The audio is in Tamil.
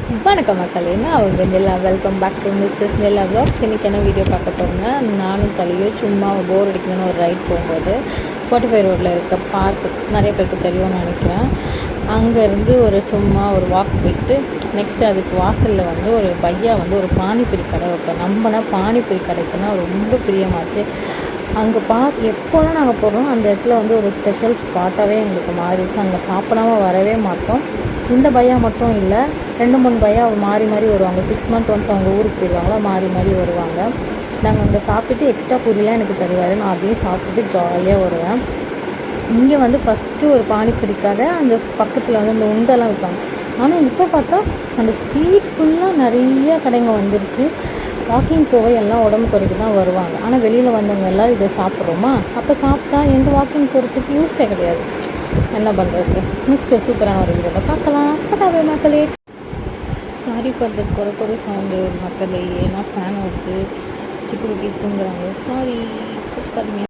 வணக்கம் மக்களே, நான் அவங்க Nila. Welcome back to missus Nila vlogs. இன்றைக்கி என்ன வீடியோ பார்க்க போகிறேன்னா, நானும் தலையும் சும்மா போர் அடிக்கணும்னு ஒரு ரைட் போகும்போது 45 ரோட்டில் இருக்க பார்க்கு நிறைய பேருக்கு தெரியும்னு நினைக்கிறேன். அங்கேருந்து சும்மா ஒரு வாக் போயிட்டு நெக்ஸ்ட்டு அதுக்கு வாசலில் ஒரு பையா ஒரு பானிபூரி கடை வைப்பேன். நம்மனா பானிபூரி கடைக்குன்னா ரொம்ப பிரியமாச்சு. அங்கே எப்போலாம் நாங்கள் போடுறோம் அந்த இடத்துல ஒரு ஸ்பெஷல் ஸ்பாட்டாகவே எங்களுக்கு மாறிடுச்சு. அங்கே சாப்பிடாமல் வரவே மாட்டோம். இந்த பையா மட்டும் இல்லை, 2-3 பையா மாறி மாறி வருவாங்க. 6 மந்த் ஒன்ஸ் அவங்க ஊருக்கு போயிடுவாங்களா, மாறி மாறி வருவாங்க. நாங்கள் அங்கே சாப்பிட்டுட்டு எக்ஸ்ட்ரா பூரிலாம் எனக்கு தருவார். நான் அதையும் சாப்பிட்டுட்டு ஜாலியாக வருவேன். இங்கே ஃபஸ்ட்டு ஒரு பானிபூரிக்காக அந்த பக்கத்தில் இந்த உண்டெல்லாம் விற்பாங்க. ஆனால் இப்போ பார்த்தா அந்த ஸ்ட்ரீட் ஃபுல்லாக நிறைய கடைங்க வந்துடுச்சு. வாக்கிங் போக எல்லாம் உடம்பு குறைக்கு தான் வருவாங்க. ஆனால் வெளியில் வந்தவங்க எல்லோரும் இதை சாப்பிட்றோமா, அப்போ சாப்பிட்டா எங்கள் வாக்கிங் போகிறதுக்கு யூஸே கிடையாது. என்ன பண்ணுறது? நெக்ஸ்ட்டு சூப்பரான ஒரு வீடியோவில் பார்க்கலாம். சட்டாவே மக்களே. சாரி ஃபார் த குறை சவுண்டு மக்களே, ஏன்னா ஃபேன் வருது, சிக்குருட்டி தூங்குறாங்க. சாரி, பிடிச்சிக்காதீங்க.